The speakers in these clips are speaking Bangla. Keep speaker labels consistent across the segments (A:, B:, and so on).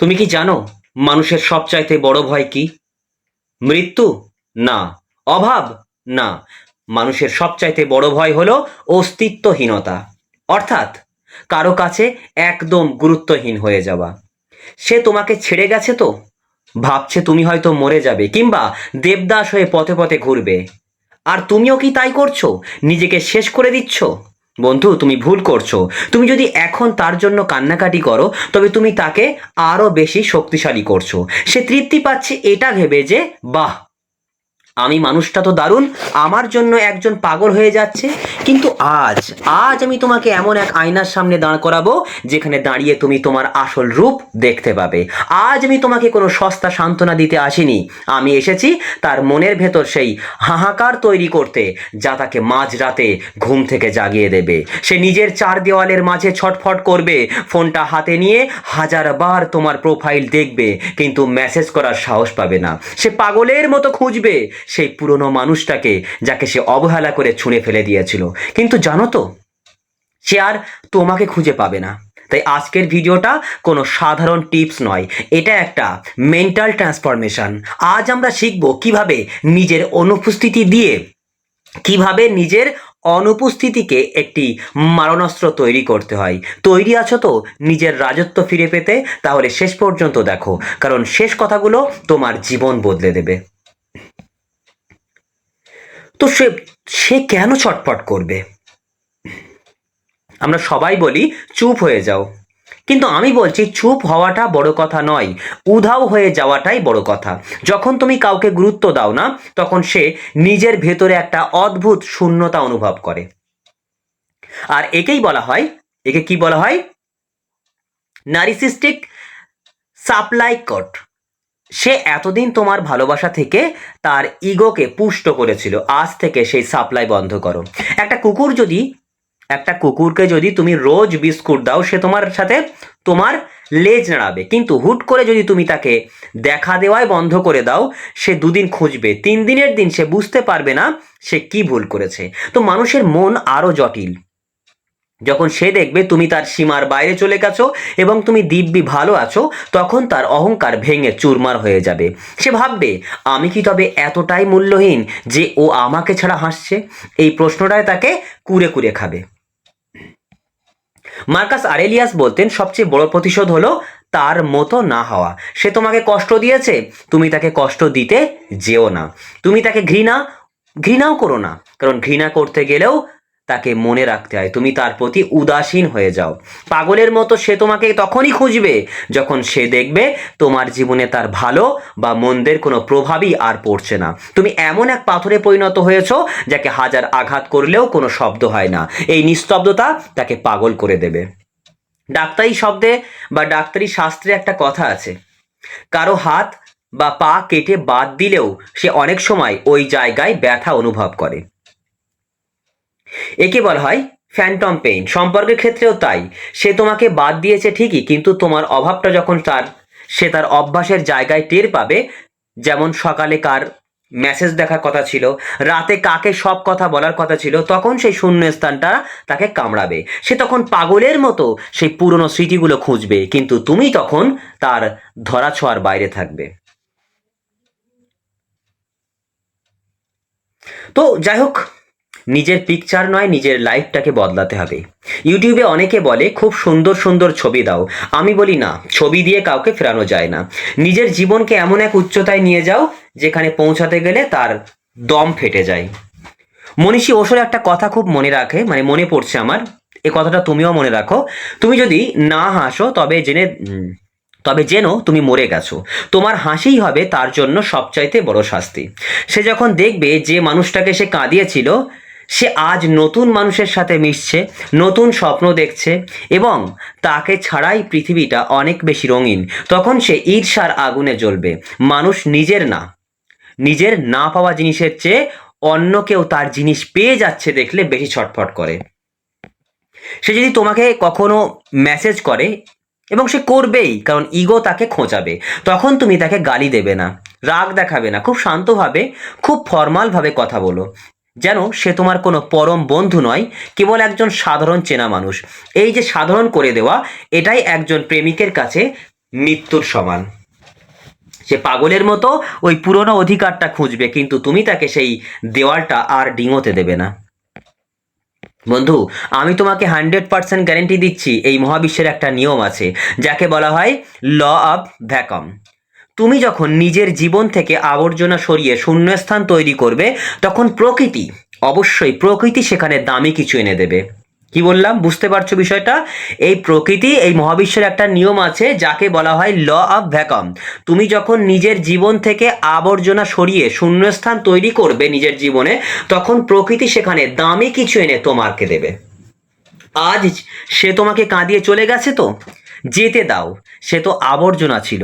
A: তুমি কি জানো মানুষের সবচাইতে বড় ভয় কি? মৃত্যু? না। অভাব? না। মানুষের সবচাইতে বড় ভয় হলো অস্তিত্বহীনতা। অর্থাৎ কারো কাছে একদম গুরুত্বহীন হয়ে যাওয়া। সে তোমাকে ছেড়ে গেছে তো ভাবছে তুমি হয়তো মরে যাবে, কিংবা দেবদাস হয়ে পথে পথে ঘুরবে। আর তুমিও কি তাই করছো? নিজেকে শেষ করে দিচ্ছ। বন্ধু, তুমি ভুল করছো। তুমি যদি এখন তার জন্য কান্নাকাটি করো, তবে তুমি তাকে আরো বেশি শক্তিশালী করছো। সে তৃপ্তি পাচ্ছে এটা ভেবে যে, বাহ, আমি মানুষটা তো দারুণ, আমার জন্য একজন পাগল হয়ে যাচ্ছে। কিন্তু আজ আজ আমি তোমাকে এমন এক আয়নার সামনে দাঁড় করাবো, যেখানে দাঁড়িয়ে তুমি তোমার আসল রূপ দেখতে পাবে। আজ আমি তোমাকে কোনো সস্তা সান্ত্বনা দিতে আসিনি। আমি এসেছি তার মনের ভেতর সেই হাহাকার তৈরি করতে, যা তাকে মাঝরাতে ঘুম থেকে জাগিয়ে দেবে। সে নিজের চার দেওয়ালের মাঝে ছটফট করবে, ফোনটা হাতে নিয়ে হাজারবার তোমার প্রোফাইল দেখবে, কিন্তু মেসেজ করার সাহস পাবে না। সে পাগলের মতো খুঁজবে সেই পুরনো মানুষটাকে, যাকে সে অবহেলা করে ছুঁড়ে ফেলে দিয়েছিল। কিন্তু জানো তো, সে আর তোমাকে খুঁজে পাবে না। তাই আজকের ভিডিওটা কোনো সাধারণ টিপস নয়, এটা একটা মেন্টাল ট্রান্সফরমেশন। আজ আমরা শিখব কিভাবে নিজের অনুপস্থিতি দিয়ে, কিভাবে নিজের অনুপস্থিতিকে একটি মারণাস্ত্র তৈরি করতে হয়। তৈরি আছো তো নিজের রাজত্ব ফিরে পেতে? তাহলে শেষ পর্যন্ত দেখো, কারণ শেষ কথাগুলো তোমার জীবন বদলে দেবে। তো সে সে কেন ছটফট করবে? আমরা সবাই বলি চুপ হয়ে যাও, কিন্তু আমি বলছি চুপ হওয়াটা বড় কথা নয়, উধাও হয়ে যাওয়াটাই বড় কথা। যখন তুমি কাউকে গুরুত্ব দাও না, তখন সে নিজের ভেতরে একটা অদ্ভুত শূন্যতা অনুভব করে। আর একে কি বলা হয়? নারিসিস্টিক সাপ্লাই কট। সে এতদিন তোমার ভালোবাসা থেকে তার ইগোকে পুষ্ট করেছিল, আজ থেকে সেই সাপ্লাই বন্ধ করো। একটা কুকুরকে যদি তুমি রোজ বিস্কুট দাও, সে তোমার সাথে তোমার লেজ নাড়াবে, কিন্তু হুট করে যদি তুমি তাকে দেখা দেওয়াই বন্ধ করে দাও, সে দুদিন খুঁজবে, 3 দিনের দিন সে বুঝতে পারবে না সে কি ভুল করেছে। তো মানুষের মন আরো জটিল। যখন সে দেখবে তুমি তার সীমার বাইরে চলে গেছো এবং তুমি দিব্যি ভালো আছো, তখন তার অহংকার ভেঙে চুরমার হয়ে যাবে। সে ভাববে, আমি কি তবে এতটাই মূল্যহীন যে ও আমাকে ছাড়া হাসছে? এই প্রশ্নটাই তাকে কুরে কুরে খাবে। মার্কাস আরেলিয়াস বলতেন, সবচেয়ে বড় প্রতিশোধ হলো তার মতো না হওয়া। সে তোমাকে কষ্ট দিয়েছে, তুমি তাকে কষ্ট দিতে যেও না। তুমি তাকে ঘৃণাও করো না, কারণ ঘৃণা করতে গেলেও তাকে মনে রাখতে হয় তুমি তার প্রতি উদাসীন হয়ে যাও। পাগলের মতো সে তোমাকে তখনই খুঁজবে যখন সে দেখবে তোমার জীবনে তার ভালো বা মন্দের কোনো প্রভাবই আর পড়ছে না। তুমি এমন এক পাথরে পরিণত হয়েছো যাকে হাজার আঘাত করলেও কোনো শব্দ হয় না। এই নিস্তব্ধতা তাকে পাগল করে দেবে। ডাক্তারি শব্দে বা ডাক্তারি শাস্ত্রে একটা কথা আছে, কারো হাত বা পা কেটে বাদ দিলেও সে অনেক সময় ওই জায়গায় ব্যথা অনুভব করে। একে বলা হয় ফ্যান্টম পেইন। সম্পর্কের ক্ষেত্রেও তাই। সে তোমাকে বাদ দিয়েছে ঠিকই, কিন্তু তোমার অভাবটা যখন সে তার অভ্যাসের জায়গায় টের পাবে, যেমন সকালে কার মেসেজ দেখার কথা ছিল, রাতে কাকে সব কথা বলার কথা ছিল, তখন সেই শূন্য স্থানটা তাকে কামড়াবে। সে তখন পাগলের মতো সেই পুরনো স্মৃতিগুলো খুঁজবে, কিন্তু তুমি তখন তার ধরাছোঁয়ার বাইরে থাকবে। তো যাই হোক, নিজের পিকচার নয়, নিজের লাইফটাকে বদলাতে হবে। ইউটিউবে অনেকে বলে খুব সুন্দর সুন্দর ছবি দাও। আমি বলি না, ছবি দিয়ে কাউকে ফেরানো যায় না। নিজের জীবনকে এমন এক উচ্চতায় নিয়ে যাও যেখানে পৌঁছাতে গেলে তার দম ফেটে যায়। মনীষী ওশোর একটা কথা খুব মনে রাখে, মানে মনে পড়ছে আমার, এ কথাটা তুমিও মনে রাখো। তুমি যদি না হাসো তবে জেনো তুমি মরে গেছো। তোমার হাসিই হবে তার জন্য সবচাইতে বড় শাস্তি। সে যখন দেখবে যে মানুষটাকে সে কাঁদিয়েছিল, সে আজ নতুন মানুষের সাথে মিশছে, নতুন স্বপ্ন দেখছে, এবং তাকে ছাড়াই পৃথিবীটা অনেক বেশি রঙিন, তখন সে ঈর্ষার আগুনে জ্বলবে। মানুষ নিজের না পাওয়া জিনিসের চেয়ে অন্য কেউ তার জিনিস পেয়ে যাচ্ছে দেখলে বেশি ছটফট করে। সে যদি তোমাকে কখনো মেসেজ করে, এবং সে করবেই, কারণ ইগো তাকে খোঁচাবে, তখন তুমি তাকে গালি দেবে না, রাগ দেখাবে না, খুব শান্তভাবে, খুব ফর্মালভাবে কথা বলো, যেন সে তোমার কোনো পরম বন্ধু নয়, কেবল একজন সাধারণ চেনা মানুষ। এই যে সাধারণ করে দেওয়া, এটাই একজন প্রেমিকের কাছে মৃত্যুর সমান। সে পাগলের মতো ওই পুরনো অধিকারটা খুঁজবে, কিন্তু তুমি তাকে সেই দেওয়ালটা আর ডিঙোতে দেবে না। বন্ধু, আমি তোমাকে 100% গ্যারেন্টি দিচ্ছি, এই মহাবিশ্বের একটা নিয়ম আছে যাকে বলা হয় ল অফ ভ্যাকাম। তুমি যখন নিজের জীবন থেকে আবর্জনা সরিয়ে শূন্যস্থান তৈরি করবে, তখন প্রকৃতি, অবশ্যই প্রকৃতি সেখানে দামি কিছু এনে দেবে। কি বললাম, বুঝতে পারছো বিষয়টা? এই প্রকৃতি, এই মহাবিশ্বের একটা নিয়ম আছে যাকে বলা হয় ল অফ ভ্যাকাম। তুমি যখন নিজের জীবন থেকে আবর্জনা সরিয়ে শূন্যস্থান তৈরি করবে নিজের জীবনে, তখন প্রকৃতি সেখানে দামি কিছু এনে তোমাকে দেবে। আজ সে তোমাকে কাঁদিয়ে চলে গেছে, তো যেতে দাও, সে তো আবর্জনা ছিল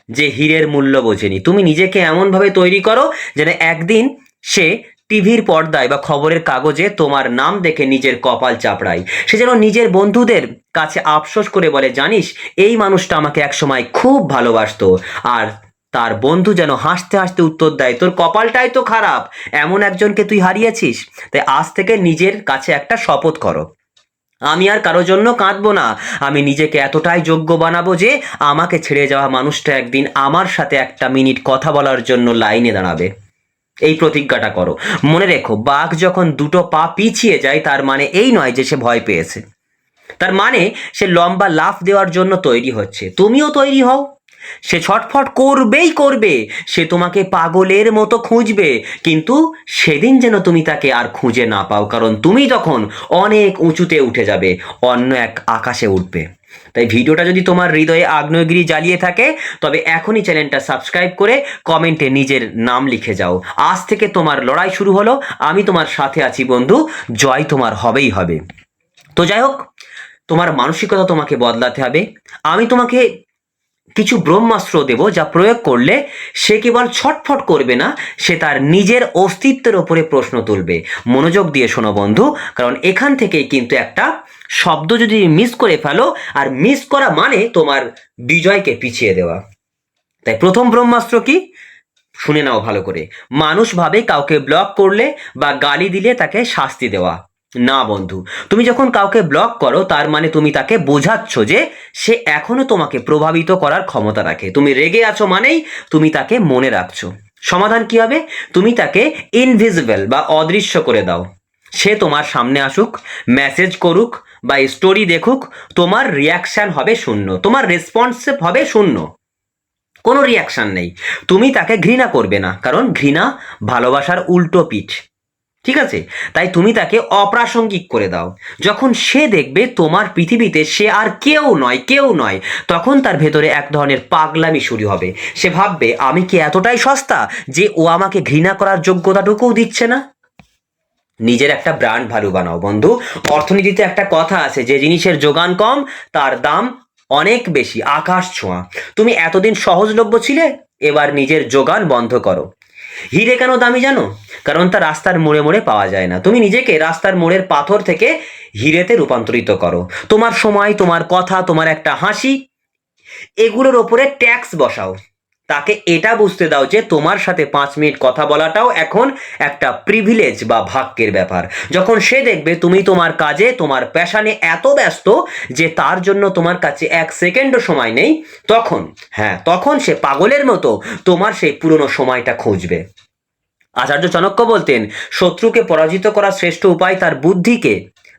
A: যে হীরের মূল্য বোঝেনি। তুমি নিজেকে এমনভাবে তৈরি করো যেন একদিন সে টিভির পর্দায় বা খবরের কাগজে তোমার নাম দেখে নিজের কপাল চাপড়ায়। সে যেন নিজের বন্ধুদের কাছে আফসোস করে বলে, জানিস এই মানুষটা আমাকে একসময় খুব ভালোবাসতো। আর তার বন্ধু যেন হাসতে হাসতে উত্তর দেয়, তোর কপালটাই তো খারাপ, এমন একজনকে তুই হারিয়েছিস। তাই আজ থেকে নিজের কাছে একটা শপথ করো, আমি আর কারোর জন্য কাঁদবো না। আমি নিজেকে এতটাই যোগ্য বানাবো যে আমাকে ছেড়ে যাওয়া মানুষটা একদিন আমার সাথে একটা মিনিট কথা বলার জন্য লাইনে দাঁড়াবে। এই প্রতিজ্ঞাটা করো। মনে রেখো, বাঘ যখন দুটো পা পিছিয়ে যায়, তার মানে এই নয় যে সে ভয় পেয়েছে, তার মানে সে লম্বা লাফ দেওয়ার জন্য তৈরি হচ্ছে। তুমিও তৈরি হও। সে ছটফট করবেই করবে, সে তোমাকে পাগলের মতো খুঁজবে, কিন্তু সেদিন যেন তুমি তাকে আর খুঁজে না পাও, কারণ তুমি তখন অনেক উঁচুতে উঠে যাবে, অন্য এক আকাশে উঠবে। তাই ভিডিওটা যদি তোমার হৃদয়ে আগ্নেয়গিরি জ্বালিয়ে থাকে, তবে এখনই চ্যানেলটা সাবস্ক্রাইব করে কমেন্টে নিজের নাম লিখে যাও। আজ থেকে তোমার লড়াই শুরু হলো, আমি তোমার সাথে আছি বন্ধু, জয় তোমার হবেই হবে। তো যাই হোক, তোমার মানসিকতা তোমাকে বদলাতে হবে। আমি তোমাকে কিছু ব্রহ্মাস্ত্র দেব, যা প্রয়োগ করলে সে কেবল ছটফট করবে না, সে তার নিজের অস্তিত্বের ওপরে প্রশ্ন তুলবে। মনোযোগ দিয়ে শোনো বন্ধু, কারণ এখান থেকেই কিন্তু একটা শব্দ যদি মিস করে ফেলো, আর মিস করা মানে তোমার বিজয়কে পিছিয়ে দেওয়া। তাই প্রথম ব্রহ্মাস্ত্র কি, শুনে নাও ভালো করে। মানুষ ভাবে কাউকে ব্লক করলে বা গালি দিলে তাকে শাস্তি দেওয়া। না বন্ধু, তুমি যখন কাউকে ব্লক করো, তার মানে তুমি তাকে বোঝাচ্ছ যে সে এখনো তোমাকে প্রভাবিত করার ক্ষমতা রাখে। তুমি রেগে আছো মানেই তুমি তাকে মনে রাখছো। সমাধান কি হবে, তুমি তাকে ইনভিজিবল বা অদৃশ্য করে দাও। সে তোমার সামনে আসুক, মেসেজ করুক বা স্টোরি দেখুক, তোমার রিয়াকশন হবে শূন্য, তোমার রেসপন্সিভ হবে শূন্য, কোনো রিয়াকশন নেই। তুমি তাকে ঘৃণা করবে না, কারণ ঘৃণা ভালোবাসার উল্টো পিঠ। ঠিক আছে? তাই তুমি তাকে অপ্রাসঙ্গিক করে দাও। যখন সে দেখবে তোমার পৃথিবীতে সে আর কেউ নয়, কেউ নয়, তখন তার ভেতরে এক ধরনের পাগলামি শুরু হবে। সে ভাববে, আমি কি এতটাই সস্তা যে ও আমাকে ঘৃণা করার যোগ্যতাটুকুও দিচ্ছে না? নিজের একটা ব্র্যান্ড ভ্যালু বানাও বন্ধু। অর্থনীতিতে একটা কথা আছে, যে জিনিসের যোগান কম তার দাম অনেক বেশি, আকাশ ছোঁয়া। তুমি এতদিন সহজলভ্য ছিলে, এবার নিজের যোগান বন্ধ করো। হিরে কেন দামি জানো? কারণ তা রাস্তার মোড়ে মোড়ে পাওয়া যায় না। তুমি নিজেকে রাস্তার মোড়ের পাথর থেকে হিরেতে রূপান্তরিত করো। তোমার সময়, তোমার কথা, তোমার একটা হাসি, এগুলোর ওপরে ট্যাক্স বসাও। তাকে এটা বুঝতে দাও যে তোমার সাথে 5 মিনিট কথা বলাটাও এখন একটা প্রিভিলেজ বা ভাগ্যের ব্যাপার। যখন সে দেখবে তুমি তোমার কাজে, তোমার প্যাশনে এত ব্যস্ত যে তার জন্য তোমার কাছে 1 সেকেন্ডও সময় নেই, তখন, হ্যাঁ, তখন সে পাগলের মতো তোমার সেই পুরনো সময়টা খুঁজবে। আচার্য চাণক্য বলতেন, শত্রুকে পরাজিত করার শ্রেষ্ঠ উপায় তার বুদ্ধিকে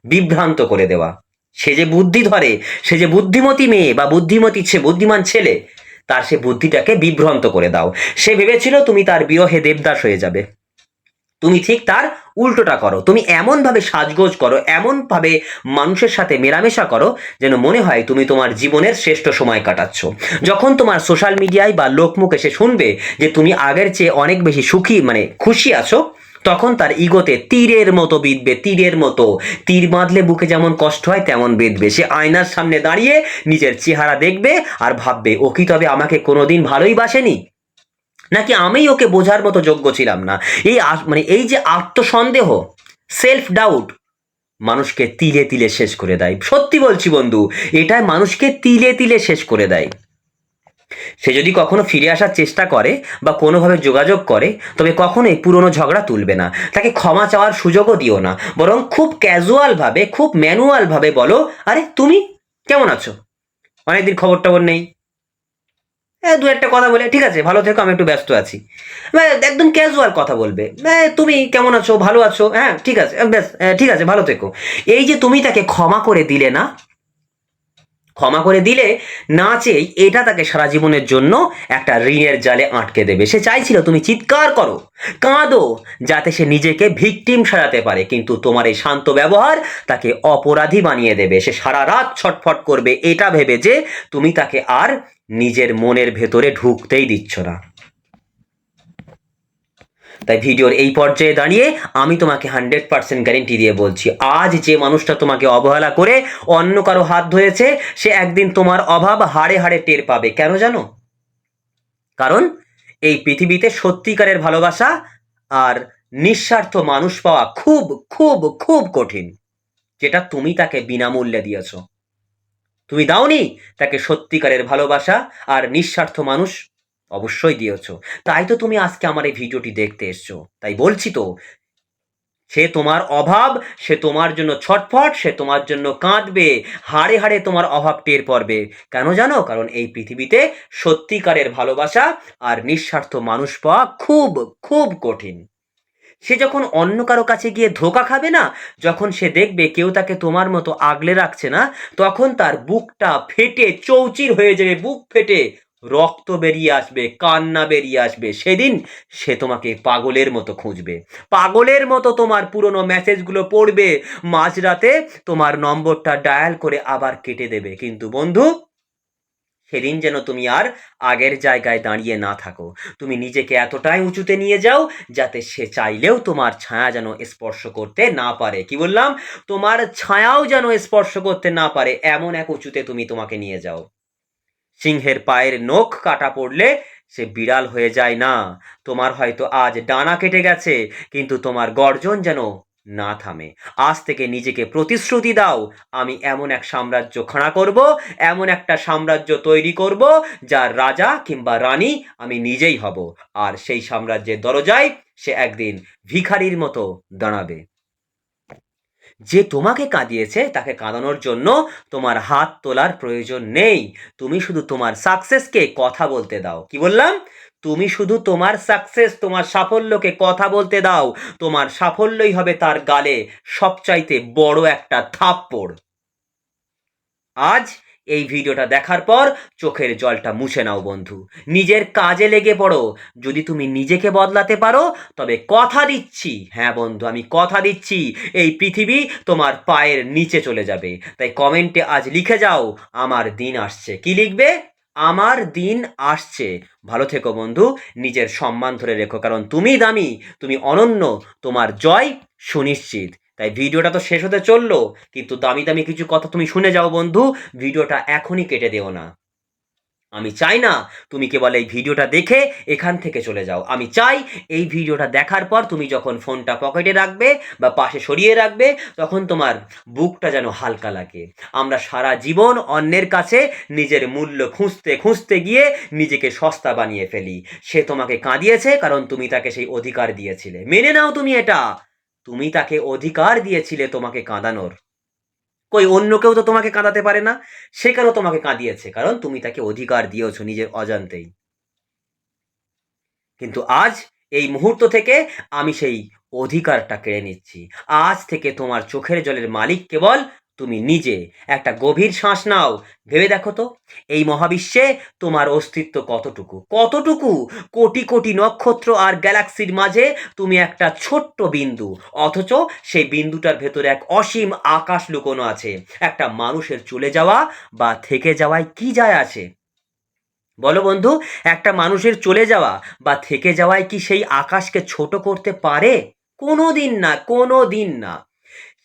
A: বিভ্রান্ত করে দেওয়া। সে যে বুদ্ধি ধরে, সে যে বুদ্ধিমতী মেয়ে বা বুদ্ধিমতী বুদ্ধিমান ছেলে, তার সে বুদ্ধিটাকে বিভ্রান্ত করে দাও। সে ভেবেছিল তুমি তার বিরহে দেবদাস হয়ে যাবে, তুমি ঠিক তার উল্টোটা করো। তুমি এমনভাবে সাজগোজ করো, এমনভাবে মানুষের সাথে মেলামেশা করো যেন মনে হয় তুমি তোমার জীবনের শ্রেষ্ঠ সময় কাটাচ্ছ। যখন তোমার সোশ্যাল মিডিয়ায় বা লোকমুখ এসে শুনবে যে তুমি আগের চেয়ে অনেক বেশি সুখী, মানে খুশি আছো, তখন তার ইগোতে তীরের মতো বিঁধবে, তীরের মতো। তীর বাঁধলে বুকে যেমন কষ্ট হয় তেমন বেঁধবে। সে আয়নার সামনে দাঁড়িয়ে নিজের চেহারা দেখবে আর ভাববে, ও কি তবে আমাকে কোনোদিন ভালোই বাসেনি, নাকি আমি ওকে বোঝার মতো যোগ্য ছিলাম না। মানে এই যে আত্মসন্দেহ, সেলফ ডাউট, মানুষকে তিলে তিলে শেষ করে দেয়। সত্যি বলছি বন্ধু, এটাই মানুষকে তিলে তিলে শেষ করে দেয়। সে যদি কখনো ফিরে আসার চেষ্টা করে বা কোনোভাবে যোগাযোগ করে, তবে কখনোই পুরনো ঝগড়া তুলবে না। তাকে ক্ষমা চাওয়ার সুযোগও দিও না, বরং খুব ক্যাজুয়াল ভাবে, খুব ম্যানুয়াল ভাবে বলো, আরে তুমি কেমন আছো, অনেকদিন খবর টবর নেই। দু একটা কথা বলে, ঠিক আছে ভালো থেকো, আমি একটু ব্যস্ত আছি, একদম ক্যাজুয়াল কথা বলবে, তুমি কেমন আছো, ভালো আছো, হ্যাঁ ঠিক আছে, ব্যাস, ঠিক আছে ভালো থেকো। এই যে তুমি তাকে ক্ষমা করে দিলে না, ক্ষমা করে দিলে না চেয়ে, এটা তাকে সারা জীবনের জন্য একটা ঋণের জালে আটকে দেবে। সে চাইছিল তুমি চিৎকার করো, কাঁদো, যাতে সে নিজেকে ভিকটিম সাজাতে পারে, কিন্তু তোমার এই শান্ত ব্যবহার তাকে অপরাধী বানিয়ে দেবে। সে সারা রাত ছটফট করবে এটা ভেবে যে তুমি তাকে আর নিজের মনের ভেতরে ঢুকতেই দিচ্ছ না। তাই ভিডিওর এই পর্যায়ে দাঁড়িয়ে আমি তোমাকে 100% গ্যারেন্টি দিয়ে বলছি, আজ যে মানুষটা তোমাকে অবহেলা করে অন্য কারো হাত ধরেছে, সে একদিন তোমার অভাব হাড়ে হাড়ে টের পাবে। কেন জানো? কারণ এই পৃথিবীতে সত্যিকারের ভালোবাসা আর নিঃস্বার্থ মানুষ পাওয়া খুব খুব খুব কঠিন, যেটা তুমি তাকে বিনামূল্যে দিয়েছ। তুমি দাওনি তাকে সত্যিকারের ভালোবাসা আর নিঃস্বার্থ মানুষ, অবশ্যই দিয়েছ। তাই তো তুমি আজকে আমার এই ভিডিওটি দেখতে এসছো। তাই বলছি তো, সে তোমার অভাব, সে তোমার জন্য ছটফট, সে তোমার জন্য কাঁদবে, হাড়ে হাড়ে তোমার অভাব টের পড়বে। কেন জানো? কারণ এই পৃথিবীতে সত্যিকারের ভালোবাসা আর নিঃস্বার্থ মানুষ পাওয়া খুব খুব কঠিন। সে যখন অন্য কারো কাছে গিয়ে ধোকা খাবে না, যখন সে দেখবে কেউ তাকে তোমার মতো আগলে রাখছে না, তখন তার বুকটা ফেটে চৌচির হয়ে যাবে, বুক ফেটে রক্ত বেরিয়ে আসবে, কান্না বেরিয়ে আসবে। সেদিন সে তোমাকে পাগলের মতো খুঁজবে, পাগলের মতো তোমার পুরনো মেসেজগুলো পড়বে, মাঝরাতে তোমার নম্বরটা ডায়াল করে আবার কেটে দেবে। কিন্তু বন্ধু, সেদিন যেন তুমি আর আগের জায়গায় দাঁড়িয়ে না থাকো। তুমি নিজেকে এতটাই উঁচুতে নিয়ে যাও যাতে সে চাইলেও তোমার ছায়া যেন স্পর্শ করতে না পারে। কি বললাম? তোমার ছায়াও যেন স্পর্শ করতে না পারে, এমন এক উঁচুতে তুমি তোমাকে নিয়ে যাও। সিংহের পায়ের নখ কাটা পড়লে সে বিড়াল হয়ে যায় না। তোমার হয়তো আজ ডানা কেটে গেছে, কিন্তু তোমার গর্জন যেন না থামে। আজ থেকে নিজেকে প্রতিশ্রুতি দাও, আমি এমন এক সাম্রাজ্য খাড়া করব, এমন একটা সাম্রাজ্য তৈরি করব, যার রাজা কিংবা রানী আমি নিজেই হব। আর সেই সাম্রাজ্যের দরজায় সে একদিন ভিখারির মতো দাঁড়াবে। যে তোমাকে কাঁদিয়েছে তাকে কাঁদানোর জন্য তোমার হাত তোলার প্রয়োজন নেই। তুমি শুধু তোমার সাকসেসকে কথা বলতে দাও। কি বললাম? তুমি শুধু তোমার সাকসেস, তোমার সাফল্যকে কথা বলতে দাও। তোমার সাফল্যই হবে তার গালে সবচাইতে বড় একটা থাপ্পড়। আজ এই ভিডিওটা দেখার পর চোখের জলটা মুছে নাও বন্ধু, নিজের কাজে লেগে পড়ো। যদি তুমি নিজেকে বদলাতে পারো, তবে কথা দিচ্ছি, হ্যাঁ বন্ধু আমি কথা দিচ্ছি, এই পৃথিবী তোমার পায়ের নিচে চলে যাবে। তাই কমেন্টে আজ লিখে যাও, আমার দিন আসছে। কি লিখবে? আমার দিন আসছে। ভালো থেকো বন্ধু, নিজের সম্মান ধরে রেখো, কারণ তুমি দামি, তুমি অনন্য, তোমার জয় সুনিশ্চিত। তাই ভিডিওটা তো শেষ হতে চললো, কিন্তু দামি দামি কিছু কথা তুমি শুনে যাও বন্ধু। ভিডিওটা এখনই কেটে দিও না। আমি চাই না তুমি কেবল এই ভিডিওটা দেখে এখান থেকে চলে যাও। আমি চাই এই ভিডিওটা দেখার পর তুমি যখন ফোনটা পকেটে রাখবে বা পাশে সরিয়ে রাখবে, তখন তোমার বুকটা যেন হালকা লাগে। আমরা সারা জীবন অন্যের কাছে নিজের মূল্য খুঁজতে খুঁজতে গিয়ে নিজেকে সস্তা বানিয়ে ফেলি। সে তোমাকে কাঁদিয়েছে কারণ তুমি তাকে সেই অধিকার দিয়েছিলে। মেনে নাও তুমি এটা, তুমি তাকে অধিকার দিয়েছিলে তোমাকে কাঁদানোর। কই অন্য কেউ তো তোমাকে কাঁদাতে পারে না। সে কেন তোমাকে কাঁদিয়েছে? কারণ তুমি তাকে অধিকার দিয়েছো নিজের অজান্তেই। কিন্তু আজ এই মুহূর্ত থেকে আমি সেই অধিকারটা কেড়ে নিচ্ছি। আজ থেকে তোমার চোখের জলের মালিক কেবল তুমি নিজে। একটা গভীর শ্বাস নাও, ভেবে দেখো তো, এই মহাবিশ্বে তোমার অস্তিত্ব কতটুকু, কতটুকু? কোটি কোটি নক্ষত্র আর গ্যালাক্সির মাঝে তুমি একটা ছোট্ট বিন্দু, অথচ সেই বিন্দুটার ভেতরে এক অসীম আকাশ লুকোনো আছে। একটা মানুষের চলে যাওয়া বা থেকে যাওয়ায় কি যায় আসে? বলো বন্ধু, একটা মানুষের চলে যাওয়া বা থেকে যাওয়ায় কি সেই আকাশকে ছোট করতে পারে? কোনোদিন না, কোনোদিন না।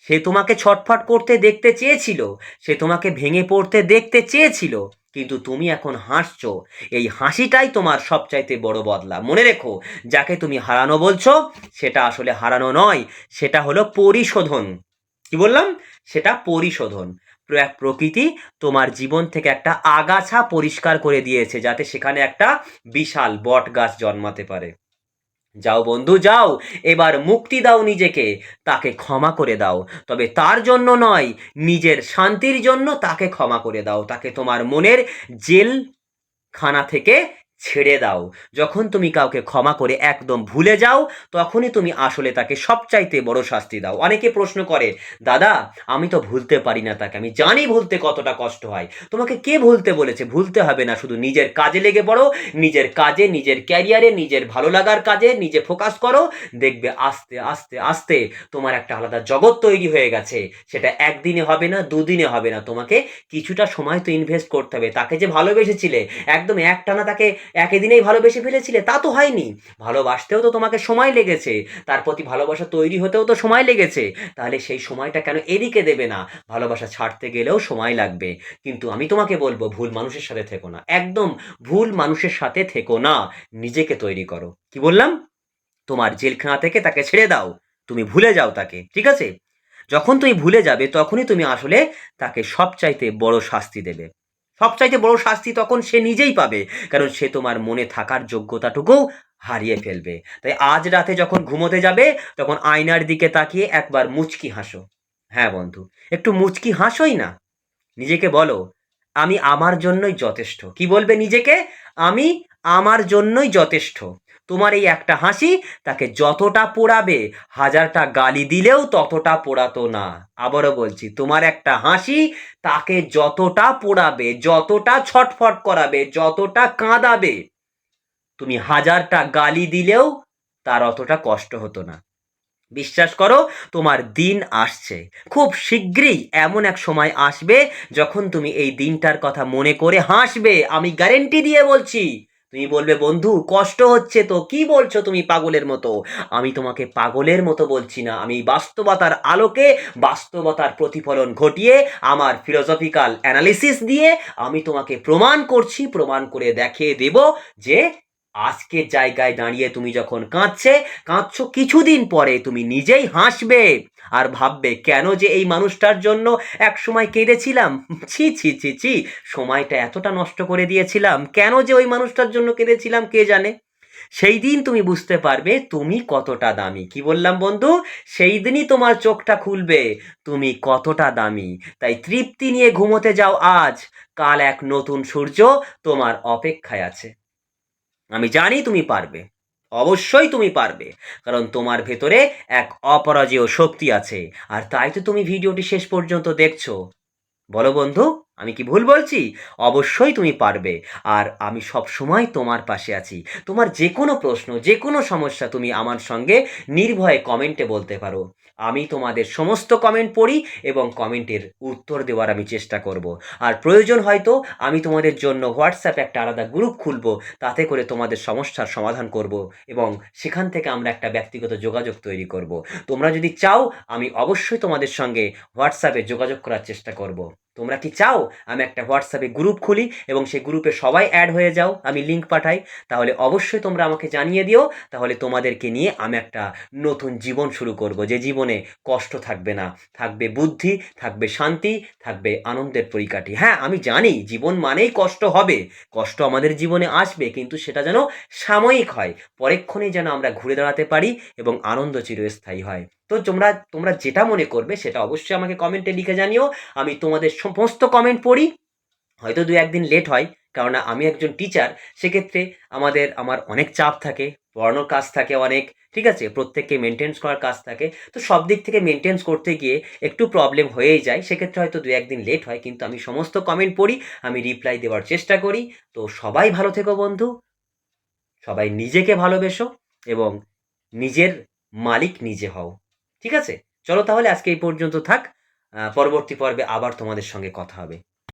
A: সে তোমাকে ছটফট করতে দেখতে চেয়েছিল, সে তোমাকে ভেঙে পড়তে দেখতে চেয়েছিল, কিন্তু তুমি এখন হাসছো। এই হাসিটাই তোমার সবচাইতে বড় বদলা। মনে রেখো, যাকে তুমি হারানো বলছো, সেটা আসলে হারানো নয়, সেটা হলো পরিশোধন। কি বললাম? সেটা পরিশোধন। প্রকৃতি তোমার জীবন থেকে একটা আগাছা পরিষ্কার করে দিয়েছে, যাতে সেখানে একটা বিশাল বট গাছ জন্মাতে পারে। যাও বন্ধু যাও, এবার মুক্তি দাও নিজেকে, তাকে ক্ষমা করে দাও। তবে তার জন্য নয়, নিজের শান্তির জন্য তাকে ক্ষমা করে দাও। তাকে তোমার মনের জেল খানা থেকে ছেড়ে দাও। যখন তুমি কাউকে ক্ষমা করে একদম ভুলে যাও, তখনই তুমি আসলে তাকে সবচাইতে বড় শাস্তি দাও। অনেকে প্রশ্ন করে, দাদা আমি তো ভুলতে পারি না তাকে, আমি জানি ভুলতে কতটা কষ্ট হয়। তোমাকে কে ভুলতে বলেছে? ভুলতে হবে না, শুধু নিজের কাজে লেগে পড়ো, নিজের কাজে, নিজের ক্যারিয়ারে, নিজের ভালো লাগার কাজে নিজে ফোকাস করো। দেখবে আস্তে আস্তে আস্তে তোমার একটা আলাদা জগৎ তৈরি হয়ে গেছে। সেটা একদিনে হবে না, দুদিনে হবে না, তোমাকে কিছুটা সময় তো ইনভেস্ট করতে হবে। তাকে যে ভালোবেসেছিলে, একদম একটানা তাকে একই দিনেই ভালোবেসে ফেলেছিলে তা তো হয়নি। ভালোবাসতেও তো তোমাকে সময় লেগেছে, তার প্রতি ভালোবাসা তৈরি হতেও তো সময় লেগেছে। তাহলে সেই সময়টা কেন এদিকে দেবে না? ভালোবাসা ছাড়তে গেলেও সময় লাগবে। কিন্তু আমি তোমাকে বলবো, ভুল মানুষের সাথে থেকো না, একদম ভুল মানুষের সাথে থেকো না, নিজেকে তৈরি করো। কি বললাম? তোমার জেলখানা থেকে তাকে ছেড়ে দাও, তুমি ভুলে যাও তাকে, ঠিক আছে? যখন তুমি ভুলে যাবে তখনই তুমি আসলে তাকে সবচাইতে বড় শাস্তি দেবে। সবচাইতে বড় শাস্তি তখন সে নিজেই পাবে, কারণ সে তোমার মনে থাকার যোগ্যতাটুকুও হারিয়ে ফেলবে। তাই আজ রাতে যখন ঘুমোতে যাবে, তখন আয়নার দিকে তাকিয়ে একবার মুচকি হাসো। হ্যাঁ বন্ধু, একটু মুচকি হাসোই না। নিজেকে বলো, আমি আমার জন্যই যথেষ্ট। কি বলবে নিজেকে? আমি আমার জন্যই যথেষ্ট। তোমার এই একটা হাসি তাকে যতটা পোড়াবে, হাজারটা গালি দিলেও ততটা পোড়াতো না। আবারও বলছি, তোমার একটা হাসি তাকে যতটা পোড়াবে, যতটা ছটফট করাবে, যতটা কাঁদাবে, তুমি হাজারটা গালি দিলেও তার অতটা কষ্ট হতো না। বিশ্বাস করো, তোমার দিন আসছে, খুব শীঘ্রই এমন এক সময় আসবে যখন তুমি এই দিনটার কথা মনে করে হাসবে। আমি গ্যারেন্টি দিয়ে বলছি। তুমি বলবে, বন্ধু কষ্ট হচ্ছে তো, কি বলছো তুমি পাগলের মতো? আমি তোমাকে পাগলের মতো বলছি না, আমি বাস্তবতার আলোকে, বাস্তবতার প্রতিফলন ঘটিয়ে, আমার ফিলোসফিক্যাল অ্যানালিসিস দিয়ে আমি তোমাকে প্রমাণ করছি, প্রমাণ করে দেখিয়ে দেব যে আজকের জায়গায় দাঁড়িয়ে তুমি যখন কাঁদছো, কিছুদিন পরে তুমি নিজেই হাসবে আর ভাববে, কেন যে এই মানুষটার জন্য এক সময় কেঁদেছিলাম। ছি ছি ছি ছি, সময়টা এতটা নষ্ট করে দিয়েছিলাম, কেন যে ওই মানুষটার জন্য কেঁদেছিলাম কে জানে। সেই দিন তুমি বুঝতে পারবে তুমি কতটা দামি। কি বললাম বন্ধু? সেই দিনই তোমার চোখটা খুলবে তুমি কতটা দামি। তাই তৃপ্তি নিয়ে ঘুমোতে যাও আজ, কাল এক নতুন সূর্য তোমার অপেক্ষায় আছে। আমি জানি তুমি পারবে, অবশ্যই তুমি পারবে, কারণ তোমার ভেতরে এক অপরাজেয় শক্তি আছে। আর তাই তো তুমি ভিডিওটি শেষ পর্যন্ত দেখছো। বলো বন্ধু, আমি কি ভুল বলছি? অবশ্যই তুমি পারবে। আর আমি সবসময় তোমার পাশে আছি। তোমার যে কোনো প্রশ্ন, যে কোনো সমস্যা তুমি আমার সঙ্গে নির্ভয়ে কমেন্টে বলতে পারো। আমি তোমাদের সমস্ত কমেন্ট পড়ি এবং কমেন্টের উত্তর দেওয়ার আমি চেষ্টা করব। আর প্রয়োজন হয়তো আমি তোমাদের জন্য হোয়াটসঅ্যাপে একটা আলাদা গ্রুপ খুলব, তাতে করে তোমাদের সমস্যার সমাধান করব এবং সেখান থেকে আমরা একটা ব্যক্তিগত যোগাযোগ তৈরি করব। তোমরা যদি চাও, আমি অবশ্যই তোমাদের সঙ্গে হোয়াটসঅ্যাপে যোগাযোগ করার চেষ্টা করব। তোমরা কি চাও আমি একটা হোয়াটসঅ্যাপে গ্রুপ খুলি এবং সেই গ্রুপে সবাই অ্যাড হয়ে যাও, আমি লিঙ্ক পাঠাই? তাহলে অবশ্যই তোমরা আমাকে জানিয়ে দিও। তাহলে তোমাদেরকে নিয়ে আমি একটা নতুন জীবন শুরু করব, যে জীবনে কষ্ট থাকবে না, থাকবে বুদ্ধি, থাকবে শান্তি, থাকবে আনন্দের পরিকাঠি। হ্যাঁ আমি জানি জীবন মানেই কষ্ট হবে, কষ্ট আমাদের জীবনে আসবে, কিন্তু সেটা যেন সাময়িক হয়, পরেক্ষণেই যেন আমরা ঘুরে দাঁড়াতে পারি এবং আনন্দ চিরস্থায়ী হয়। তো তোমরা তোমরা যেটা মনে করবে সেটা অবশ্যই আমাকে কমেন্টে লিখে জানিও। আমি তোমাদের সমস্ত কমেন্ট পড়ি। হয়তো দু একদিন লেট হয়, কেননা আমি একজন টিচার, সেক্ষেত্রে আমার অনেক চাপ থাকে, পড়ানোর কাজ থাকে অনেক, ঠিক আছে, প্রত্যেককে মেনটেন্স করার কাজ থাকে। তো সব দিক থেকে মেনটেন্স করতে গিয়ে একটু প্রবলেম হয়েই যায়, সেক্ষেত্রে হয়তো দু একদিন লেট হয়, কিন্তু আমি সমস্ত কমেন্ট পড়ি, আমি রিপ্লাই দেওয়ার চেষ্টা করি। তো সবাই ভালো থেকো বন্ধু, সবাই নিজেকে ভালোবেসো এবং নিজের মালিক নিজে হও, ঠিক আছে? চলো তাহলে আজকে এই পর্যন্ত থাক। পরবর্তী পর্বে আবার তোমাদের সঙ্গে কথা হবে।